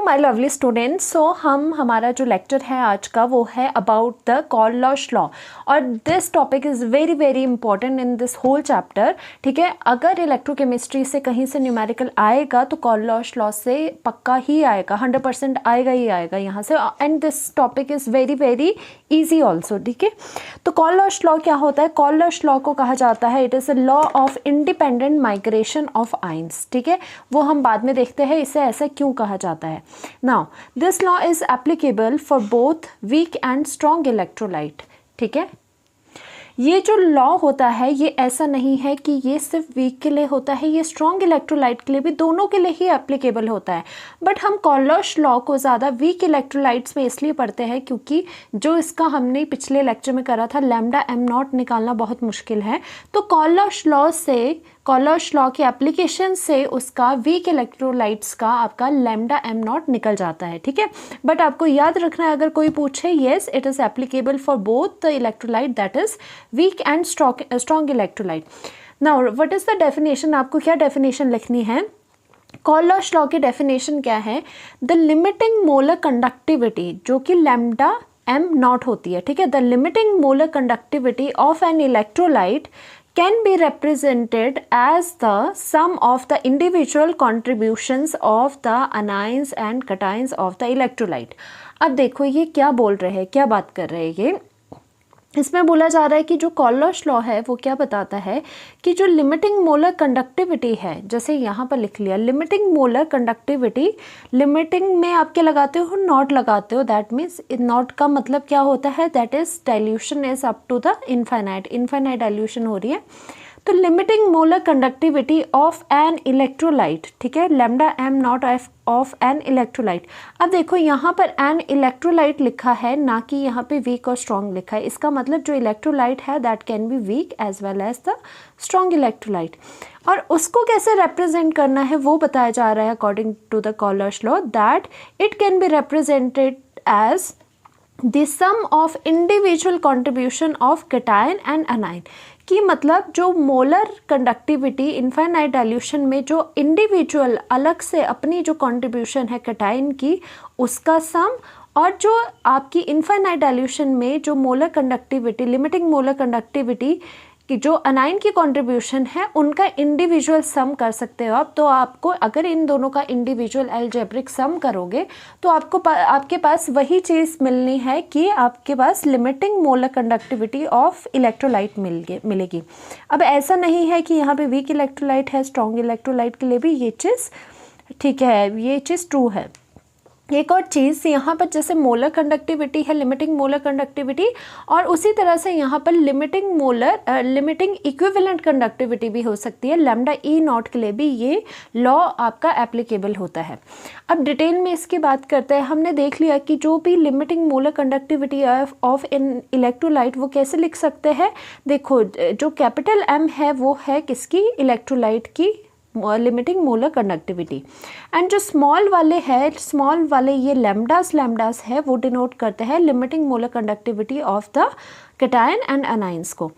My lovely students, सो हमारा जो lecture है आज का वो है अबाउट द कॉल-लॉश लॉ और this topic is very very important in this whole chapter. ठीक है, अगर इलेक्ट्रोकेमिस्ट्री से कहीं से न्यूमेरिकल आएगा तो कॉल-लॉश लॉ से पक्का ही आएगा, 100% आएगा ही आएगा यहाँ से। And this topic is very very easy also. ठीक है, तो कॉल-लॉश लॉ क्या होता है? कॉल-लॉश लॉ को कहा जाता है it is a law of independent migration of ions. ठीक है, वो हम बाद में देखते हैं इसे ऐसा क्यों कहा जाता है। Now this law is applicable for both weak and strong electrolyte. ठीक है, ये जो लॉ होता है ये ऐसा नहीं है कि ये सिर्फ वीक के लिए होता है, ये स्ट्रॉन्ग इलेक्ट्रोलाइट के लिए भी, दोनों के लिए ही एप्लीकेबल होता है। बट हम कॉल-लॉश लॉ को ज़्यादा वीक इलेक्ट्रोलाइट्स में इसलिए पढ़ते हैं क्योंकि जो इसका हमने पिछले लेक्चर में करा था लैम्डा एम नॉट निकालना बहुत मुश्किल है। तो कॉल-लॉश लॉ की एप्लीकेशन से उसका वीक इलेक्ट्रोलाइट्स का आपका लैम्डा एम नॉट निकल जाता है। ठीक है, बट आपको याद रखना है अगर कोई पूछे, yes it is applicable for both the electrolyte that is weak and strong electrolyte. Now what is the definition? आपको क्या डेफिनेशन लिखनी है? कॉल-लॉश लॉ की डेफिनेशन क्या है? द लिमिटिंग मोलर कंडक्टिविटी जो कि लैम्डा एम नॉट होती है। ठीक है, the limiting molar conductivity of an electrolyte can be represented as the sum of the individual contributions of the anions and cations of the electrolyte। अब देखो ये क्या बोल रहे हैं, क्या बात कर रहे हैं ये। इसमें बोला जा रहा है कि जो कॉल-लॉश लॉ है वो क्या बताता है कि जो लिमिटिंग मोलर कंडक्टिविटी है, जैसे यहाँ पर लिख लिया लिमिटिंग मोलर कंडक्टिविटी, लिमिटिंग में आप क्या लगाते हो? नॉट लगाते हो। दैट मीन्स नॉट का मतलब क्या होता है? That is dilution is up to the infinite dilution हो रही है। तो limiting molar conductivity of an electrolyte, ठीक है, lambda M naught of an electrolyte. अब देखो यहाँ पर एन इलेक्ट्रोलाइट लिखा है, ना कि यहाँ पे वीक और स्ट्रॉन्ग लिखा है। इसका मतलब जो इलेक्ट्रोलाइट है that can be weak as well as the strong electrolyte. और उसको कैसे रिप्रेजेंट करना है वो बताया जा रहा है according to the Kohlrausch law, that it can be represented as the sum of individual contribution of cation and anion। कि मतलब जो मोलर कंडक्टिविटी इनफाइनाइट डाइल्यूशन में जो इंडिविजुअल अलग से अपनी जो कंट्रीब्यूशन है कैटायन की उसका सम, और जो आपकी इनफाइनाइट डाइल्यूशन में जो molar conductivity, limiting molar conductivity कि जो अनाइन की कंट्रीब्यूशन है उनका इंडिविजुअल सम कर सकते हो आप। तो आपको अगर इन दोनों का इंडिविजुअल अलजेब्रिक सम करोगे तो आपके पास वही चीज़ मिलनी है कि आपके पास limiting molar conductivity of electrolyte मिलेगी। अब ऐसा नहीं है कि यहाँ पे वीक इलेक्ट्रोलाइट है, स्ट्रॉन्ग इलेक्ट्रोलाइट के लिए भी ये चीज़ ठीक है, ये चीज़ ट्रू है। एक और चीज़ यहाँ पर जैसे मोलर कंडक्टिविटी है, लिमिटिंग मोलर कंडक्टिविटी, और उसी तरह से यहाँ पर लिमिटिंग इक्विवेलेंट कंडक्टिविटी भी हो सकती है। लैम्डा ई नॉट के लिए भी ये लॉ आपका एप्लीकेबल होता है। अब डिटेल में इसकी बात करते हैं। हमने देख लिया कि जो भी limiting molar conductivity of an electrolyte वो कैसे लिख सकते हैं। देखो जो कैपिटल एम है वो है किसकी? इलेक्ट्रोलाइट की लिमिटिंग मोलर कंडक्टिविटी। एंड जो स्मॉल वाले ये लैम्डास है वो डिनोट करते हैं limiting molar conductivity of the cation and anions को।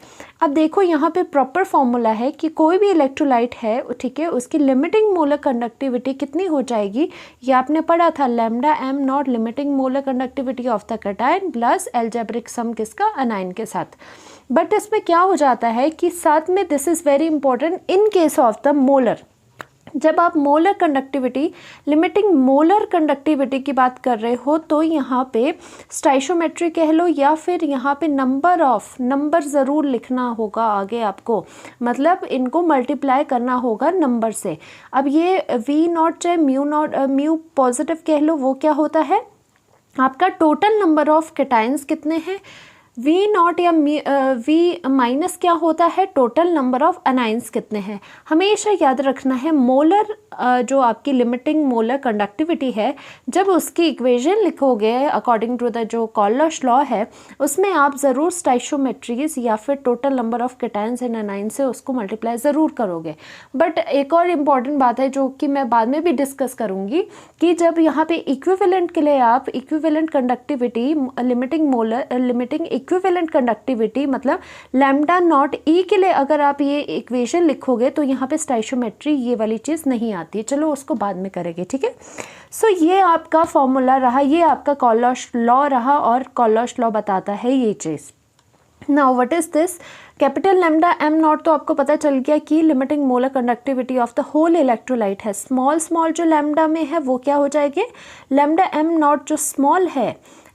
अब देखो यहाँ पे प्रॉपर फॉर्मूला है कि कोई भी इलेक्ट्रोलाइट है, ठीक है, उसकी लिमिटिंग मोलर कंडक्टिविटी कितनी हो जाएगी? ये आपने पढ़ा था, lambda M naught limiting molar conductivity of the cation plus algebraic sum किसका? अनाइन के साथ। बट इसमें क्या हो जाता है कि साथ में this is very important in case of the molar, जब आप molar conductivity, limiting molar conductivity की बात कर रहे हो तो यहाँ पे स्टाइशोमेट्री कह लो या फिर यहाँ पे नंबर ज़रूर लिखना होगा आगे आपको, मतलब इनको मल्टीप्लाई करना होगा नंबर से। अब ये वी नॉट चाहे म्यू पॉजिटिव कह लो, वो क्या होता है? आपका टोटल नंबर ऑफ कैटायंस कितने हैं? वी नॉट या वी माइनस क्या होता है? टोटल नंबर ऑफ अनाइंस कितने हैं। हमेशा याद रखना है मोलर जो आपकी लिमिटिंग मोलर कंडक्टिविटी है, जब उसकी इक्वेशन लिखोगे अकॉर्डिंग टू द जो कॉल-लॉश लॉ है उसमें आप ज़रूर स्टाइशोमेट्रीज या फिर total number of cations and anion से उसको मल्टीप्लाई ज़रूर करोगे। बट एक और इम्पॉर्टेंट बात है जो कि मैं बाद में भी डिस्कस करूँगी कि जब यहाँ पे इक्विवेलेंट के लिए आप equivalent conductivity, limiting equivalent conductivity मतलब लैम्डा नॉट ई के लिए अगर आप ये इक्वेशन लिखोगे तो यहाँ पे स्टाइशोमेट्री ये वाली चीज़ नहीं आती आती है, चलो उसको बाद में करेंगे, ठीक है। सो ये आपका फॉर्मूला रहा, ये आपका कॉलोश लॉ रहा और कॉलोश लॉ बताता है ये चीज़। Now what is this, capital lambda M naught तो आपको पता चल गया कि limiting molar conductivity of the whole electrolyte है। स्मॉल जो लैम्डा में है वो क्या हो जाएगी, लैम्डा एम नॉट जो स्मॉल है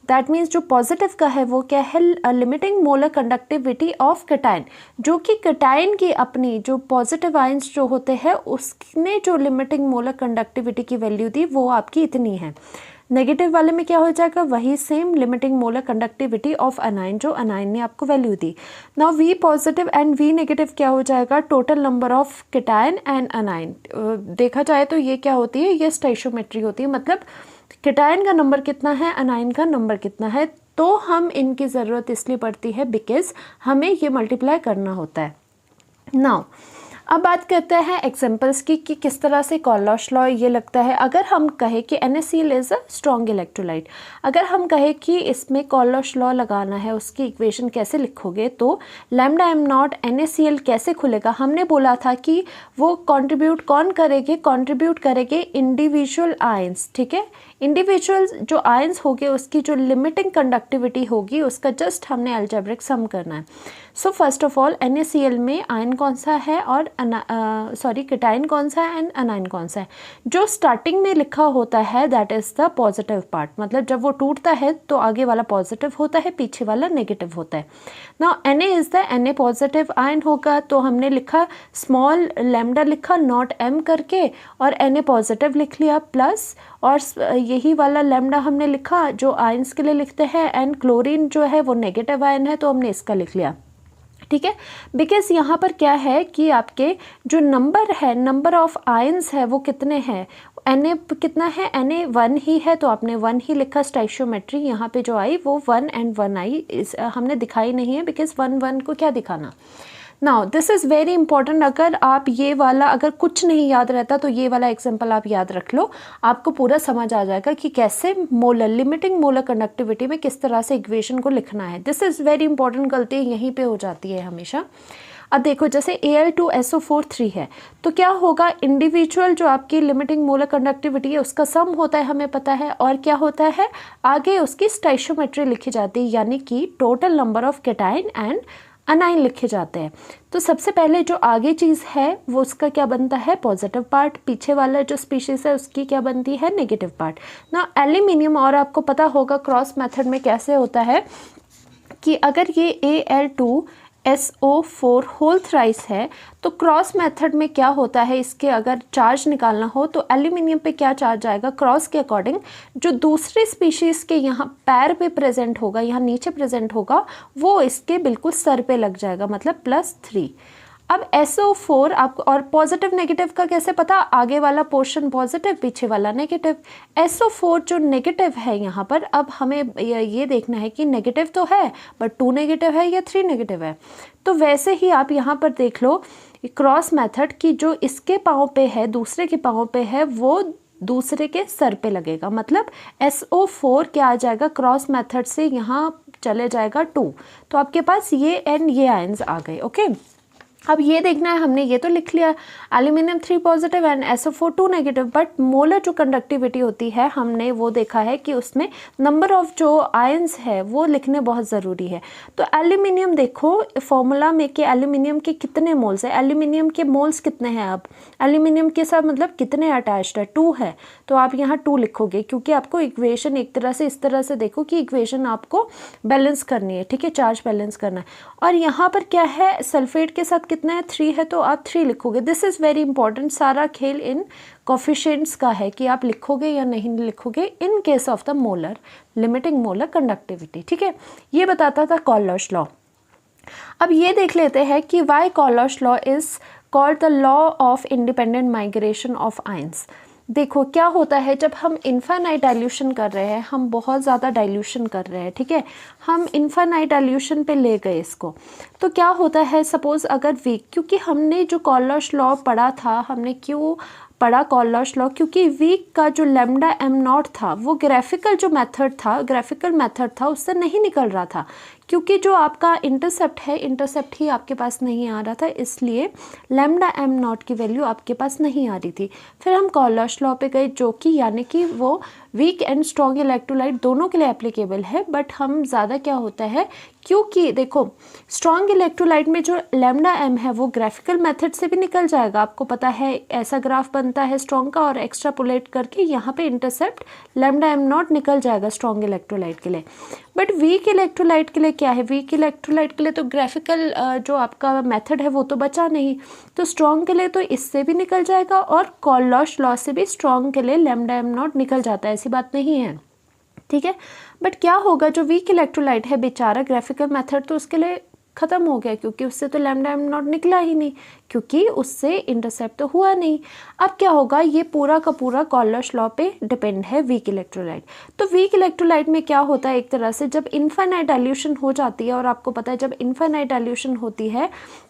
दैट मीन्स जो पॉजिटिव का है वो क्या है, limiting molar conductivity of cation, जो कि कैटायन की अपनी जो पॉजिटिव आयंस जो होते हैं उसने जो लिमिटिंग मोलर कंडक्टिविटी की वैल्यू दी वो आपकी इतनी है। नेगेटिव वाले में क्या हो जाएगा, वही same limiting molar conductivity of anion जो अनाइन ने आपको वैल्यू दी। Now V positive and V negative क्या हो जाएगा, total number of cation and anion. देखा जाए तो ये क्या होती है, ये स्टोइचियोमेट्री होती है, मतलब कैटायन का नंबर कितना है, अनाइन का नंबर कितना है। तो हम इनकी ज़रूरत इसलिए पड़ती है बिकॉज हमें ये मल्टीप्लाई करना होता है। नाउ अब बात करते हैं एग्जांपल्स की कि किस तरह से कॉलोश लॉ ये लगता है। अगर हम कहें कि NaCl is a strong electrolyte, अगर हम कहें कि इसमें कॉलोश लॉ लगाना है, उसकी इक्वेशन कैसे लिखोगे, तो लैम्डा एम नॉट NaCl कैसे खुलेगा, हमने बोला था कि वो कंट्रीब्यूट कौन करेंगे, कंट्रीब्यूट करेंगे इंडिविजुअल आयंस, ठीक है। इंडिविजुअल जो आयंस होंगे उसकी जो लिमिटिंग कंडक्टिविटी होगी उसका जस्ट हमने अलजेब्रिक सम करना है। So first of all NaCl में आयन कौन सा है और कैटायन कौन सा है एंड अनाइन कौन सा है। जो स्टार्टिंग में लिखा होता है that is the positive part, मतलब जब वो टूटता है तो आगे वाला पॉजिटिव होता है, पीछे वाला नेगेटिव होता है। Now Na is the Na positive ion होगा, तो हमने लिखा स्मॉल लैम्डा लिखा नॉट m करके और Na पॉजिटिव लिख लिया प्लस, और यही वाला लैम्डा हमने लिखा जो आयंस के लिए लिखते हैं, एंड क्लोरीन जो है वो नेगेटिव आयन है तो हमने इसका लिख लिया, ठीक है। बिकॉज यहाँ पर क्या है कि आपके जो नंबर है, नंबर ऑफ आयंस है वो कितने हैं, Na कितना है, Na 1 ही है तो आपने 1 ही लिखा। स्टोइचियोमेट्री यहाँ पे जो आई वो 1 and 1 आई, हमने दिखाई नहीं है बिकॉज 1 1 को क्या दिखाना। Now this is very important, अगर आप ये वाला अगर कुछ नहीं याद रहता तो ये वाला एग्जांपल आप याद रख लो, आपको पूरा समझ आ जाएगा कि कैसे मोलर लिमिटिंग मोलर कंडक्टिविटी में किस तरह से इक्वेशन को लिखना है। दिस इज़ वेरी इंपॉर्टेंट, गलती यहीं पे हो जाती है हमेशा। अब देखो जैसे Al2SO4 3 है तो क्या होगा, इंडिविजुअल जो आपकी लिमिटिंग मोलर कंडक्टिविटी है उसका सम होता है हमें पता है, और क्या होता है आगे उसकी स्टोइचियोमेट्री लिखी जाती है, यानी कि total number of cation and anion लिखे जाते हैं। तो सबसे पहले जो आगे चीज़ है वो उसका क्या बनता है, पॉजिटिव पार्ट, पीछे वाला जो स्पीशीज़ है उसकी क्या बनती है, नेगेटिव पार्ट। ना एल्यूमिनियम, और आपको पता होगा क्रॉस मेथड में कैसे होता है कि अगर ये Al2SO4 होल थ्राइस है तो क्रॉस मेथड में क्या होता है, इसके अगर चार्ज निकालना हो तो एल्यूमिनियम पे क्या चार्ज आएगा, क्रॉस के अकॉर्डिंग जो दूसरे स्पीशीज़ के यहाँ पैर पे प्रेजेंट होगा, यहाँ नीचे प्रेजेंट होगा, वो इसके बिल्कुल सर पे लग जाएगा, मतलब +3। अब SO4 आपको, और पॉजिटिव नेगेटिव का कैसे पता, आगे वाला पोर्शन पॉजिटिव पीछे वाला नेगेटिव। SO4 जो नेगेटिव है यहाँ पर, अब हमें ये देखना है कि नेगेटिव तो है बट 2 नेगेटिव है या 3 नेगेटिव है। तो वैसे ही आप यहाँ पर देख लो क्रॉस मेथड की जो इसके पाँव पे है, दूसरे के पाँव पे है, वो दूसरे के सर पे लगेगा, मतलब SO4 क्या आ जाएगा, क्रॉस मेथड से यहाँ चले जाएगा 2, तो आपके पास ये एंड ये आयंस आ गए। ओके, अब ये देखना है, हमने ये तो लिख लिया aluminium 3 positive and SO4 2 negative, but molar जो कंडक्टिविटी होती है हमने वो देखा है कि उसमें नंबर ऑफ जो आयंस है वो लिखने बहुत ज़रूरी है। तो एल्यूमिनियम देखो फॉर्मूला में कि एल्यूमिनियम के कितने मोल्स है, एल्यूमिनियम के मोल्स कितने हैं, अब एल्यूमिनियम के साथ मतलब कितने अटैच्ड है, 2 है, तो आप यहाँ 2 लिखोगे क्योंकि आपको इक्वेशन एक तरह से इस तरह से देखो कि इक्वेशन आपको बैलेंस करनी है, ठीक है, चार्ज बैलेंस करना है। और यहाँ पर क्या है, सल्फेट के साथ कितना है, 3 है, तो आप 3 लिखोगे। दिस इज़ वेरी इंपॉर्टेंट, सारा खेल इन कोफिशिएंट्स का है कि आप लिखोगे या नहीं लिखोगे in case of the molar limiting molar conductivity, ठीक है। ये बताता था कॉलोश लॉ। अब ये देख लेते हैं कि why Kohlrausch law is called the law of independent migration of ions. देखो क्या होता है जब हम इन्फाइनाइट डाइल्यूशन कर रहे हैं, हम बहुत ज़्यादा डाइल्यूशन कर रहे हैं, ठीक है, हम इन्फाइनाइट डाइल्यूशन पे ले गए इसको, तो क्या होता है, सपोज़ अगर वीक, क्योंकि हमने जो कॉलोश लॉ पढ़ा था, हमने क्यों पढ़ा कॉलोश लॉ, क्योंकि वीक का जो लैम्डा एम नॉट था वो ग्राफिकल जो मेथड था, ग्राफिकल मेथड था, उससे नहीं निकल रहा था। क्योंकि जो आपका इंटरसेप्ट है, इंटरसेप्ट ही आपके पास नहीं आ रहा था, इसलिए लैम्डा एम नॉट की वैल्यू आपके पास नहीं आ रही थी। फिर हम कॉलर्श लॉ पे गए, जो कि यानी कि वो वीक एंड स्ट्रॉन्ग इलेक्ट्रोलाइट दोनों के लिए एप्लीकेबल है, बट हम ज़्यादा क्या होता है, क्योंकि देखो स्ट्रॉन्ग इलेक्ट्रोलाइट में जो लैम्डा एम है वो ग्राफिकल मेथड से भी निकल जाएगा, आपको पता है ऐसा ग्राफ बनता है स्ट्रॉन्ग का, और एक्स्ट्रापोलेट करके यहाँ पे इंटरसेप्ट लैम्डा एम नॉट निकल जाएगा स्ट्रॉन्ग इलेक्ट्रोलाइट के लिए। बट वीक इलेक्ट्रोलाइट के लिए क्या है, वीक इलेक्ट्रोलाइट के लिए तो ग्राफिकल जो आपका मेथड है वो तो बचा नहीं, तो स्ट्रॉन्ग के लिए तो इससे भी निकल जाएगा, और कॉलर्श लॉ से भी स्ट्रॉन्ग के लिए लैम्डा एम नॉट निकल जाता है, ऐसी बात नहीं है, ठीक है। बट क्या होगा, जो वीक इलेक्ट्रोलाइट है बेचारा, ग्राफिकल मेथड तो उसके लिए ख़त्म हो गया, क्योंकि उससे तो लैम्डा एम नॉट निकला ही नहीं, क्योंकि उससे इंटरसेप्ट तो हुआ नहीं। अब क्या होगा, ये पूरा का पूरा कॉलर्श लॉ पे डिपेंड है वीक इलेक्ट्रोलाइट। तो वीक इलेक्ट्रोलाइट में क्या होता है, एक तरह से जब इनफाइनाइट डाइल्यूशन हो जाती है, और आपको पता है जब इनफाइनाइट डाइल्यूशन होती है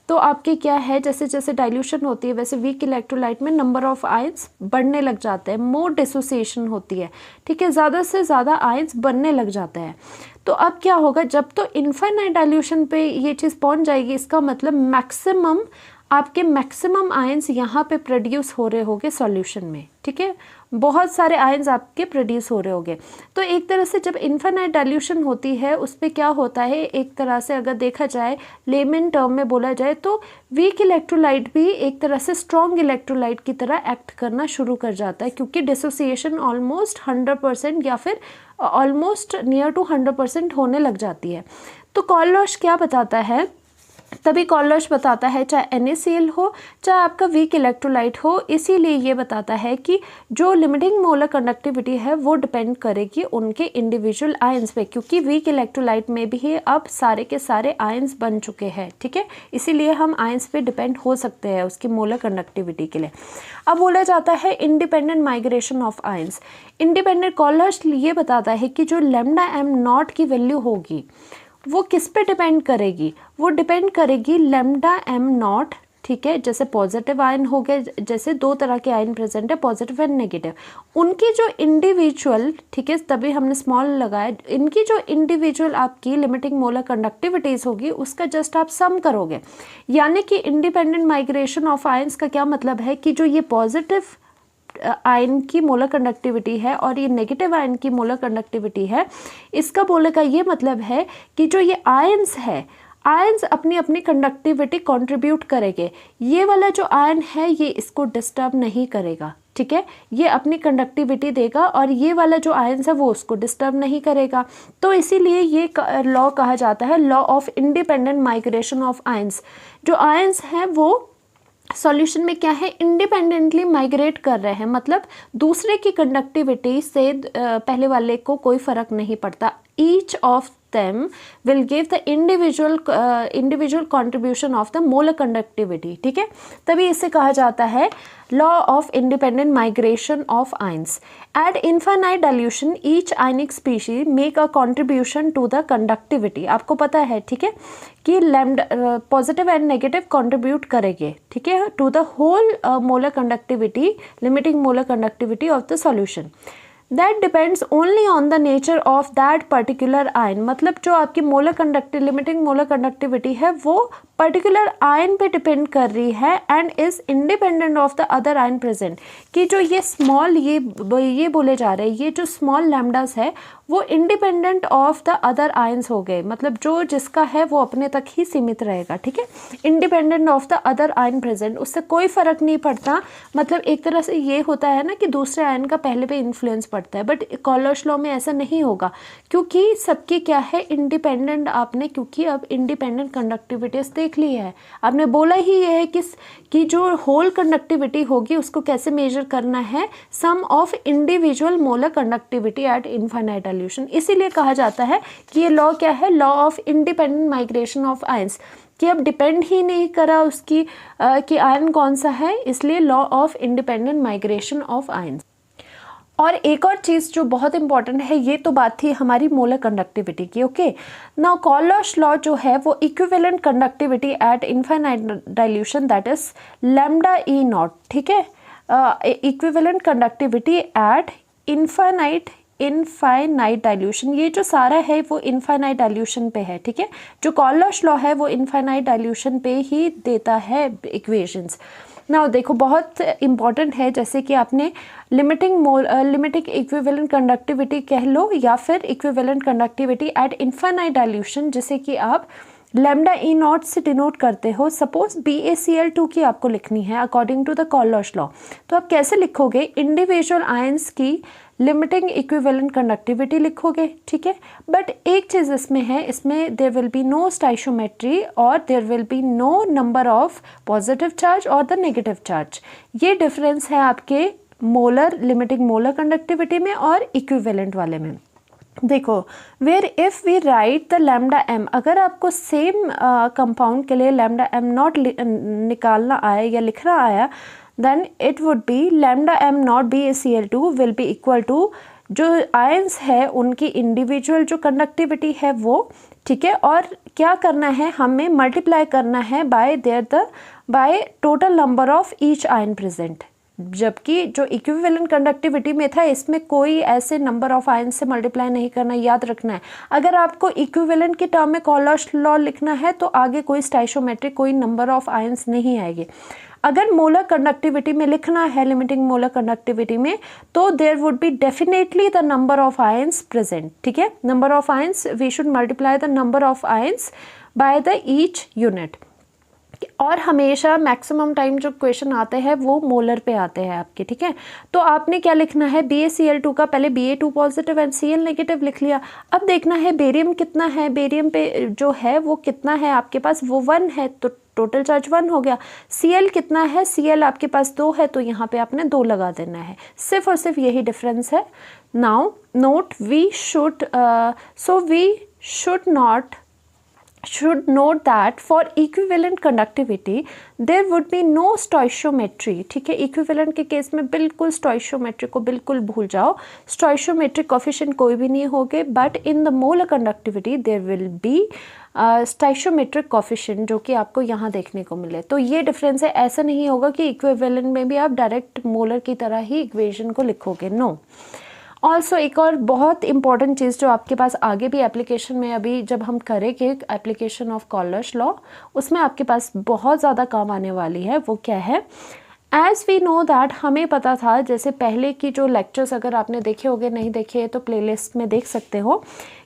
तो आपके क्या है, जैसे जैसे डाइल्यूशन होती है वैसे वीक इलेक्ट्रोलाइट में नंबर ऑफ आयंस बढ़ने लग जाते हैं, मोर डिसोसिएशन होती है, ठीक है, ज़्यादा से ज़्यादा आयंस बनने लग जाते हैं। तो अब क्या होगा, जब तो इनफाइनाइट डाइल्यूशन पे ये चीज़ पहुंच जाएगी, इसका मतलब मैक्सिमम आपके मैक्सिमम आयंस यहाँ पे प्रोड्यूस हो रहे होंगे सॉल्यूशन में, ठीक है, बहुत सारे आयंस आपके प्रोड्यूस हो रहे होंगे। तो एक तरह से जब इनफाइनाइट डाइल्यूशन होती है उस पर क्या होता है, एक तरह से अगर देखा जाए लेमन टर्म में बोला जाए तो वीक इलेक्ट्रोलाइट भी एक तरह से स्ट्रॉन्ग इलेक्ट्रोलाइट की तरह एक्ट करना शुरू कर जाता है, क्योंकि डिसोसिएशन ऑलमोस्ट 100% या फिर ऑलमोस्ट नियर टू 100% होने लग जाती है। तो कॉलर्श क्या बताता है, तभी कॉलर्श बताता है, चाहे NaCl हो चाहे आपका वीक इलेक्ट्रोलाइट हो, इसीलिए ये बताता है कि जो लिमिटिंग मोलर कंडक्टिविटी है वो डिपेंड करेगी उनके इंडिविजुअल आयंस पे, क्योंकि वीक इलेक्ट्रोलाइट में भी अब सारे के सारे आयंस बन चुके हैं, ठीक है, इसीलिए हम आयंस पे डिपेंड हो सकते हैं उसकी मोलर कंडक्टिविटी के लिए। अब बोला जाता है independent migration of ions. Independent Kohlrausch ये बताता है कि जो लैम्डा एम नॉट की वैल्यू होगी वो किस पे डिपेंड करेगी, वो डिपेंड करेगी लैम्डा एम नॉट, ठीक है, जैसे पॉजिटिव आयन हो गए, जैसे दो तरह के आयन प्रेजेंट है, पॉजिटिव एंड नेगेटिव, उनकी जो इंडिविजुअल, ठीक है, तभी हमने स्मॉल लगाया, इनकी जो इंडिविजुअल आपकी लिमिटिंग मोलर कंडक्टिविटीज होगी उसका जस्ट आप सम करोगे। यानी कि इंडिपेंडेंट माइग्रेशन ऑफ आयंस का क्या मतलब है कि जो ये पॉजिटिव आयन की मोलर कंडक्टिविटी है और ये नेगेटिव आयन की मोलर कंडक्टिविटी है, इसका बोलने का ये मतलब है कि जो ये आयंस है, आयंस अपनी अपनी कंडक्टिविटी कंट्रीब्यूट करेंगे, ये वाला जो आयन है ये इसको डिस्टर्ब नहीं करेगा, ठीक है, ये अपनी कंडक्टिविटी देगा, और ये वाला जो आयंस है वो उसको डिस्टर्ब नहीं करेगा। तो इसीलिए ये लॉ कहा जाता है law of independent migration of ions. जो आयंस हैं वो सॉल्यूशन में क्या है, इंडिपेंडेंटली माइग्रेट कर रहे हैं, मतलब दूसरे की कंडक्टिविटी से पहले वाले को कोई फर्क नहीं पड़ता। Each of them will give the individual contribution of the molar conductivity, ठीक है, तभी इसे कहा जाता है law of independent migration of ions. At infinite dilution each ionic species make a contribution to the conductivity. आपको पता है, ठीक है, कि lambda positive and negative contribute करेंगे, ठीक है, to the whole molar conductivity, limiting molar conductivity of the solution. That depends only on the nature of that particular ion, मतलब जो आपकी लिमिटिंग मोलर कंडक्टिविटी है वो पर्टिकुलर आयन पे depend कर रही है, and is independent of the other ion present. कि जो ये स्मॉल ये बोले जा रहे हैं, ये जो स्मॉल लैम्डास है वो independent of the other ions हो गए, मतलब जो जिसका है वो अपने तक ही सीमित रहेगा, ठीक है, independent of the other ion present, उससे कोई फर्क नहीं पड़ता। मतलब एक तरह से ये होता है ना कि दूसरे आयन का पहले पे इन्फ्लुएंस पड़ता है, बट कॉलर्श लॉ में ऐसा नहीं होगा, क्योंकि सबकी क्या है इंडिपेंडेंट, आपने क्योंकि अब इंडिपेंडेंट कंडक्टिविटीज देख ली है, आपने बोला ही ये है कि जो होल कंडक्टिविटी होगी उसको कैसे मेजर करना है, sum of individual molar conductivity at infinite dilution. इसीलिए कहा जाता है कि ये लॉ क्या है, law of independent migration of ions, कि अब डिपेंड ही नहीं करा उसकी कि आयन कौन सा है, इसलिए law of independent migration of ions. और एक और चीज़ जो बहुत इंपॉर्टेंट है, ये तो बात थी हमारी मोलर कंडक्टिविटी की, ओके। नाउ कॉलर्श लॉ जो है वो equivalent conductivity at infinite dilution, that is lambda E0, ठीक है, equivalent conductivity at infinite infinite dilution, ये जो सारा है वो इनफाइनाइट डाइल्यूशन पे है, ठीक है। जो कॉलर्स लॉ है वो इनफाइनाइट डाइल्यूशन पे ही देता है इक्वेशंस। नाउ देखो बहुत इंपॉर्टेंट है, जैसे कि आपने लिमिटिंग इक्विवेलेंट कंडक्टिविटी कह लो या फिर equivalent conductivity at infinite dilution, जैसे कि आप लैम्डा ई नॉट से डिनोट करते हो। सपोज BaCl2 की आपको लिखनी है according to the Kohlrausch law, तो आप कैसे लिखोगे, इंडिविजुअल आयंस की लिमिटिंग इक्विवेलेंट कंडक्टिविटी लिखोगे, ठीक है। बट एक चीज़ इसमें है, इसमें there will be no stoichiometry और there will be no number of positive charge और द नेगेटिव चार्ज। ये डिफरेंस है आपके मोलर लिमिटिंग मोलर कंडक्टिविटी में और इक्विवेलेंट वाले में। देखो where if we write the lambda M, अगर आपको सेम कंपाउंड के लिए लैम्डा एम नॉट निकालना आया या लिखना आया, then it would be lambda M naught BaCl2 will be equal to जो आयंस है उनकी इंडिविजुअल जो कंडक्टिविटी है वो, ठीक है। और क्या करना है, हमें मल्टीप्लाई करना है by total number of each ion present, जबकि जो इक्विवेलेंट कंडक्टिविटी में था इसमें कोई ऐसे नंबर ऑफ आयन से मल्टीप्लाई नहीं करना, याद रखना है। अगर आपको इक्विवेलेंट के टर्म में कॉलर्स लॉ लिखना है तो आगे कोई स्टाइशोमेट्रिक कोई नंबर ऑफ आयंस नहीं आएगी। अगर मोलर कंडक्टिविटी में लिखना है लिमिटिंग मोलर कंडक्टिविटी में, तो there would be definitely the number of ions present, ठीक है। Number of ions, we should multiply the number of ions by the each unit. और हमेशा मैक्सिमम टाइम जो क्वेश्चन आते हैं वो मोलर पे आते हैं आपके, ठीक है। तो आपने क्या लिखना है, BaCl2 का पहले Ba2 positive and Cl negative लिख लिया। अब देखना है बेरियम कितना है, बेरियम पे जो है वो कितना है आपके पास, वो 1 है तो टोटल चार्ज 1 हो गया। Cl कितना है, Cl आपके पास 2 है तो यहाँ पे आपने 2 लगा देना है, सिर्फ और सिर्फ यही डिफरेंस है। Now note we should note that for equivalent conductivity there would be no stoichiometry, ठीक है। इक्विवेलेंट के केस में बिल्कुल स्टोइशियोमेट्री को बिल्कुल भूल जाओ, स्टोइशियोमेट्रिक कोफिशिएंट कोई भी नहीं होंगे, but in the molar conductivity there will be stoichiometric coefficient जो कि आपको यहाँ देखने को मिले। तो ये डिफरेंस है, ऐसा नहीं होगा कि इक्विवेलेंट में भी आप डायरेक्ट मोलर की तरह ही इक्वेशन को लिखोगे, नो। ऑल्सो एक और बहुत इंपॉर्टेंट चीज़ जो आपके पास आगे भी एप्लीकेशन में अभी जब हम करेंगे एप्लीकेशन ऑफ कॉलर्स लॉ, उसमें आपके पास बहुत ज़्यादा काम आने वाली है, वो क्या है, एज़ वी नो दैट, हमें पता था, जैसे पहले की जो लेक्चर्स अगर आपने देखे होंगे, नहीं देखे तो प्लेलिस्ट में देख सकते हो,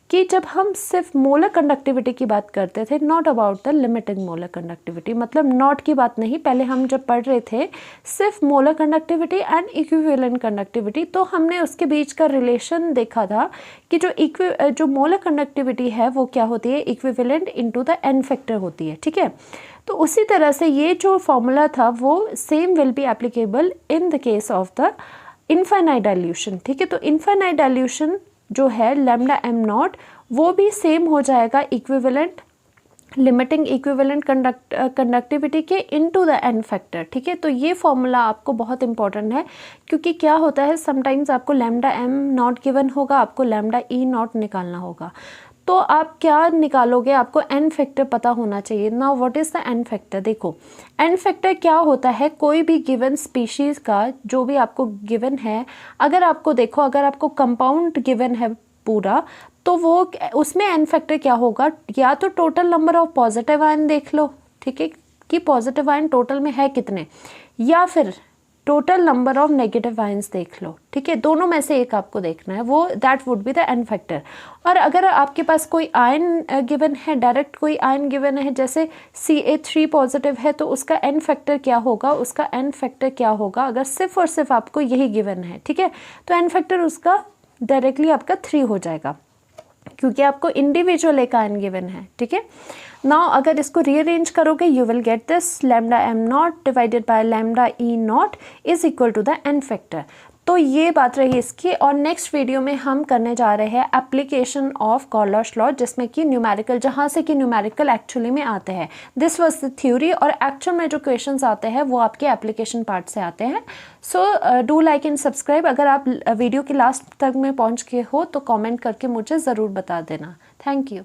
कि जब हम सिर्फ मोलर कंडक्टिविटी की बात करते थे, not about the limiting molar conductivity, मतलब नॉट की बात नहीं, पहले हम जब पढ़ रहे थे सिर्फ molar conductivity and equivalent conductivity, तो हमने उसके बीच का रिलेशन देखा था कि जो मोलर कंडक्टिविटी है वो क्या होती है, equivalent into the n factor होती है, ठीक है। तो उसी तरह से ये जो फॉर्मूला था वो same will be applicable in the case of the infinite dilution, ठीक है। तो इनफाइनाइट डाइल्यूशन जो है लैम्डा एम नॉट, वो भी सेम हो जाएगा इक्विवेलेंट लिमिटिंग इक्विवेलेंट कंडक्टिविटी के इनटू द n फैक्टर, ठीक है। तो ये फॉर्मूला आपको बहुत इंपॉर्टेंट है, क्योंकि क्या होता है समटाइम्स आपको लैम्डा एम नॉट गिवन होगा, आपको लैम्डा ई नॉट निकालना होगा, तो आप क्या निकालोगे, आपको n फैक्टर पता होना चाहिए। Now what is the n factor, देखो n फैक्टर क्या होता है, कोई भी गिवन स्पीशीज़ का जो भी आपको गिवन है, अगर आपको देखो, अगर आपको कंपाउंड गिवन है पूरा, तो वो उसमें n फैक्टर क्या होगा, या तो total number of positive ion देख लो, ठीक है, कि पॉजिटिव आयन टोटल में है कितने, या फिर total number of negative ions देख लो, ठीक है, दोनों में से एक आपको देखना है, वो that would be the n factor. और अगर आपके पास कोई आयन गिवन है, डायरेक्ट कोई आयन गिवन है, जैसे Ca3 पॉजिटिव है, तो उसका n फैक्टर क्या होगा, उसका n फैक्टर क्या होगा, अगर सिर्फ और सिर्फ आपको यही गिवन है, ठीक है, तो n फैक्टर उसका डायरेक्टली आपका 3 हो जाएगा, क्योंकि आपको इंडिविजुअल एक आयन गिवन है, ठीक है। नाउ अगर इसको रीअरेंज करोगे, you will get this lambda M naught divided by lambda e naught is equal to the n factor. तो ये बात रही इसकी, और नेक्स्ट वीडियो में हम करने जा रहे हैं एप्लीकेशन ऑफ कॉलर्स लॉ, जिसमें कि न्यूमेरिकल, जहाँ से कि न्यूमेरिकल एक्चुअली में आते हैं। दिस वाज द थ्योरी, और एक्चुअल में जो क्वेश्चंस आते हैं वो आपके एप्लीकेशन पार्ट से आते हैं। So do like and subscribe. अगर आप वीडियो के लास्ट तक में पहुँच गए हो तो कॉमेंट करके मुझे ज़रूर बता देना। Thank you.